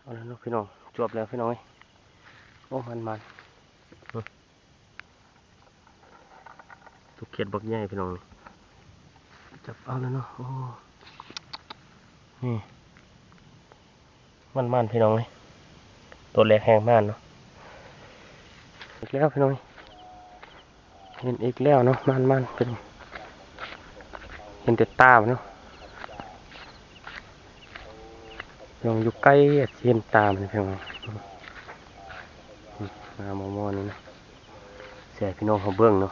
เอาแล้วเนาะพี่น้องจวบแล้วพี่น้องโอ้มันตุกเขียดบักใหญ่พี่น้องจับเอาแล้วเนาะโอ้นี่มันพี่น้องเลยตัวแรกแห้งมากเนาะอีกแล้วพี่น้องเห็นอีกแล้วเนาะมันเป็นเห็นแต่ตาเนาะลองอยู่ใกล้เห็นตามันพี่น้องมามอนี่นะเสียพี่น้องเขาเบื้องเนาะ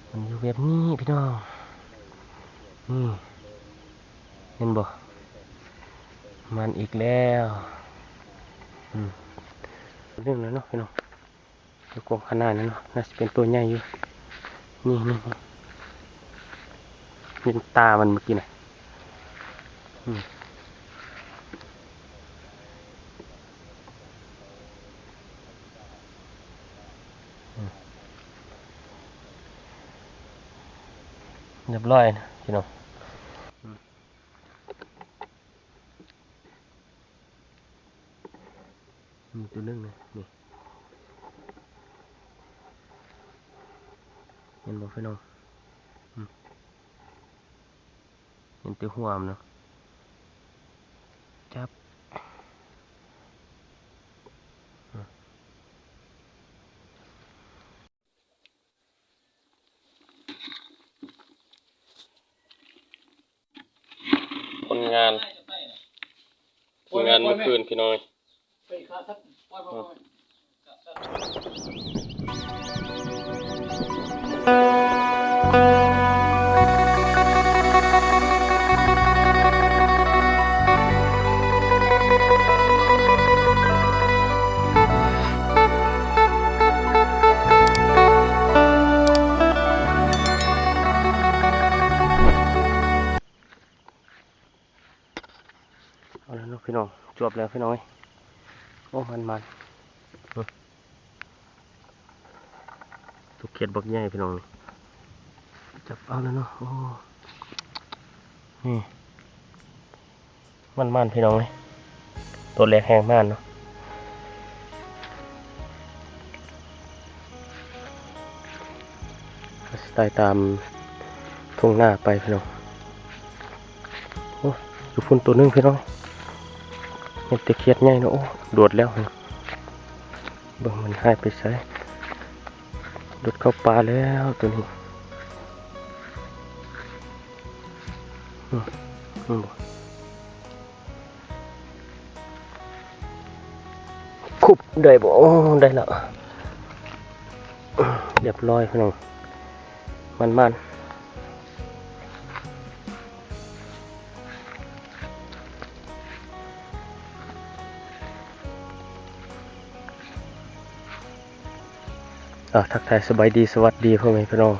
มันอยู่แบบนี้พี่น้องนี่เห็นบ่มันอีกแล้วเรื่องแล้วเนาะพี่น้องตัวกลมขนาดนั้นเนาะน่าจะเป็นตัวใหญ่อยู่นี่เห็นตามันเมื่อกี้นะเรียบร้อยนะพี่น้องมีตัวนึงนะนี่เห็นบ่พี่น้องเห็นตัวหัวมันเนาะจับผลงานเมื่อคืนพี่น้องเอาแล้วเนาะพี่น้องจวบแล้วพี่น้องโอ้มันตุกเขียดบักใหญ่พี่น้องจับเอาแล้วเนาะโอ้นี่มันพี่น้องเลยตัวแรกแห้งมากเนาะสไตล์ตามทุ่งหน้าไปพี่น้องโอ้อยู่ฝุ่นตัวนึงพี่น้องเห็นแต่เขียดใหญ่เนาะโอ้โดดแล้วเบิ่งมันหายไปใส่โดดเข้าป่าแล้วตัวนี้คุบได้บ่ได้แล้วเรียบร้อยพี่น้องมันทักทายสบายดีสวัสดีพ่อแม่พี่น้อง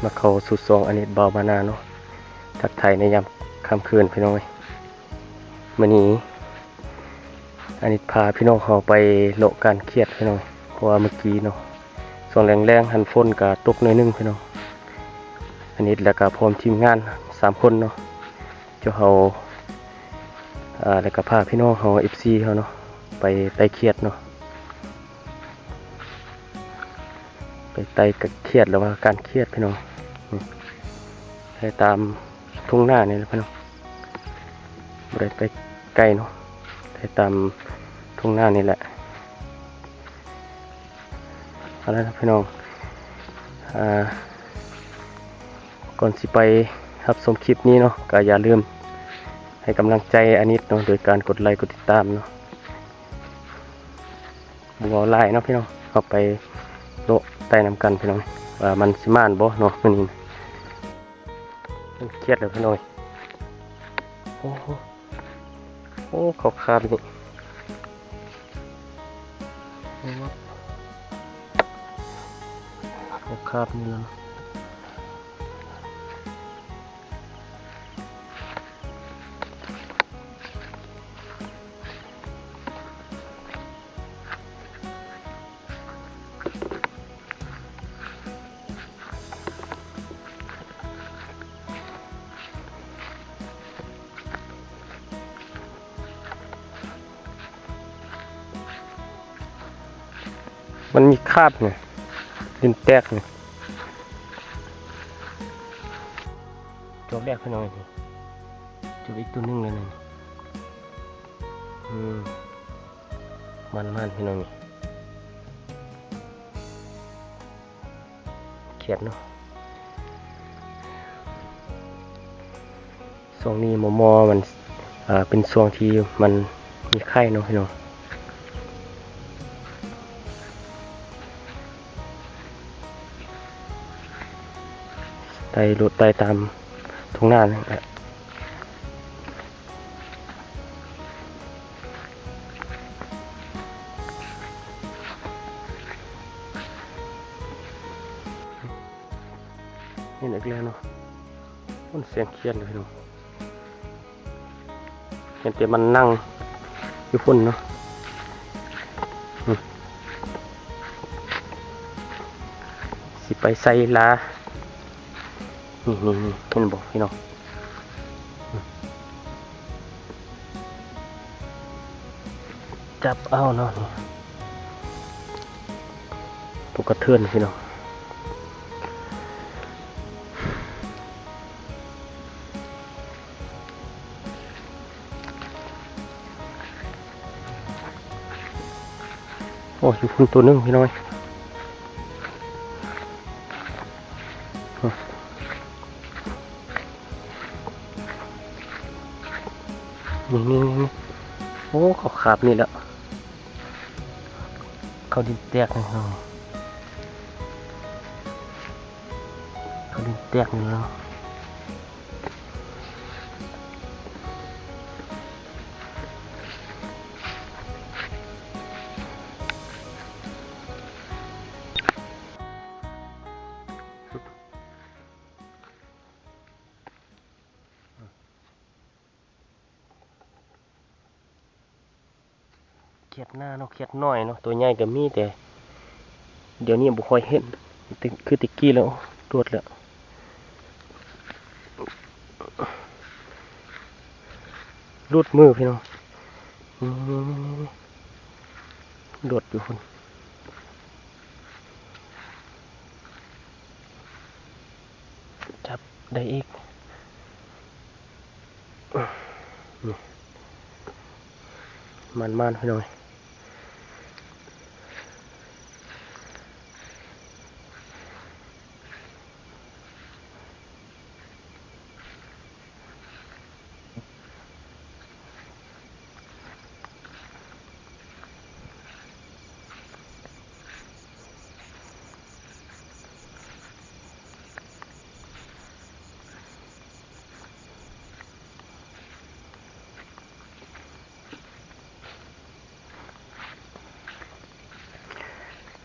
มาเข้าสู่ซองอนิตบาวบานาเนาะทักทายในยามค่ำคืนพี่น้องมื้อนี้อนิตพาพี่น้องเขาไปโละการเครียดพี่น้องเพราะว่าเมื่อกี้เนาะส่วนแรงหันฝนกับตกหน่อยนึงพี่น้องอนิตแล้วก็พร้อมทีมงาน3คนเนาะเจ้าเขาแล้วก็พาพี่น้องเขา FC เขาเนาะไปไต่เครียดเนาะไปไต่กับเครียดหรือว่าการเครียดพี่น้องไปตามทุ่งหน้านี่แหละพี่น้องไปไกลเนาะไปตามทุ่งหน้านี่แหละเอาละนะพี่น้องก่อนสิไปรับชมคลิปนี้เนาะก็อย่าลืมให้กำลังใจอนิตเนาะโดยการกดไลค์กดติดตามเนาะบัวไล่เนาะพี่น้องเข้าไปโลใต้น้ำกันพี่น้องว่ามันสิมานบ่เนาะมื้อนี้มันเครียดเลยพี่น้องโอ้เขาคาบนี่เขาคาบนี่แล้ว มันมีคราบไงดินแตกไงจบแรกพี่น้องนี่จบอีกตัวนึงเลยนี่มันพี่น้องนี่เขียดเนาะช่วงนี้มอมันเป็นช่วงที่มันมีไข้เนาะพี่น้องไต่รถไต่ตามทุ่งนาเนี่ยนี่อีกแล้วเนาะมันเสียงเครียดเลยพี่น้องเห็นแต่มันนั่งอยู่พุ่นเนาะสิไปใส่ลานี่เห็นบอกพี่น้องจับเอาเนาะนี่ตัวกระเทือนพี่น้องโอ้อยู่พุ่นตัวนึงพี่น้อยนี่โอ้เขาขาบนี่แหละเขาดินแตกนะครับเขาดินแตกนี่แล้วเขียดหน้าเนาะเขียดน้อยเนาะตัวใหญ่ก็มีแต่เดี๋ยวนี้บุค่อยเห็นคือติกี้แล้วตรวจแล้วรูดมือพี่น้องโดดอยู่คนจับได้อีกมันพี่น้อง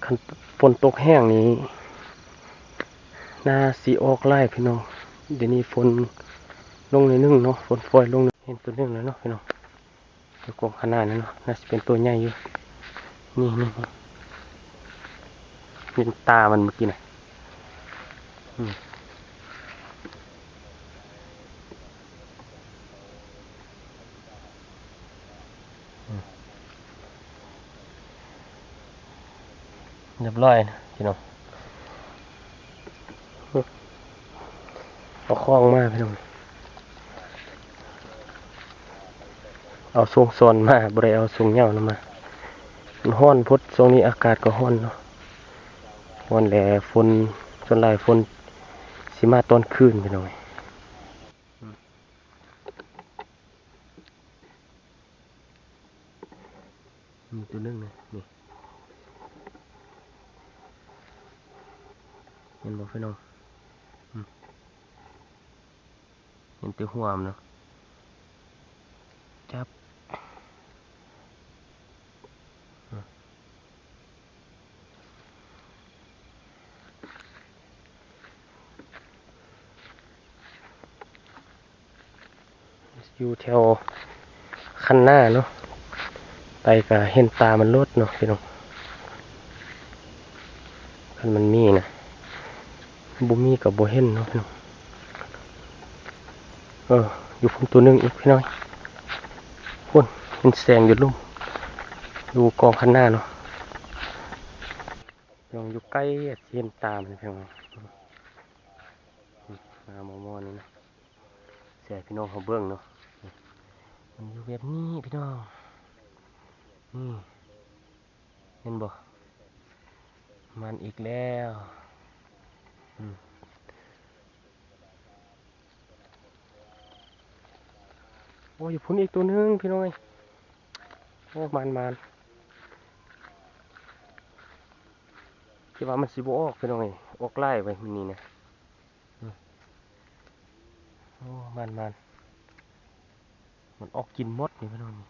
คันฝนตกแห้งนี้นาสีออกไล่พี่น้องเดี๋ยวนี้ฝนลงในนึ่งเนาะฝนฟอยลงเห็นตัวนึงแล้วเนาะพี่น้องตัวกองขนาดนั้นเนาะน่าจะเป็นตัวใหญ่อยู่นี่เห็นตามันเมื่อกี้น่ะเรียบร้อยนะพี่น้องเอาคล้องมาพี่น้องเอาทรงซอนมาบริเอาทรงเหย้านะมามันห้อนพุทธทรงนี้อากาศก็ห้อนเนาะห้อนแหล่ฝนส่วนหลายฝนสิมาตอนคืนพี่น้องมีตัวนึงนะนี่เห็นบอกพี่น้องเห็นตัวหัวมันเนาะจับอยู่แถวคันหน้าเนาะไปกับเห็นตามันลดเนาะพี่น้องคันมันมีนะบุมีกับโบเห็นเนาะพี่น้องอยู่พุ่นตัวนึงอีกพี่น้อยพุ่นเป็นแสงอยู่ลุ่มดูกองคันหน้าเนาะ ลองอยู่ใกล้เห็นตามนพี่น้องมาหมอนี่นะเสียพี่น้องเขาเบิ่งเนาะมันอยู่แบบนี้พี่น้องนี่เห็นบ่มันอีกแล้วโอ้ยพุ่นอีกตัวนึงพี่น้องโอ้มันคิดว่ามันสิบ่ออกพี่น้องออกไล่ไปมันนี่นะโอ้มันออกกินหมดนี่พี่น้องนี่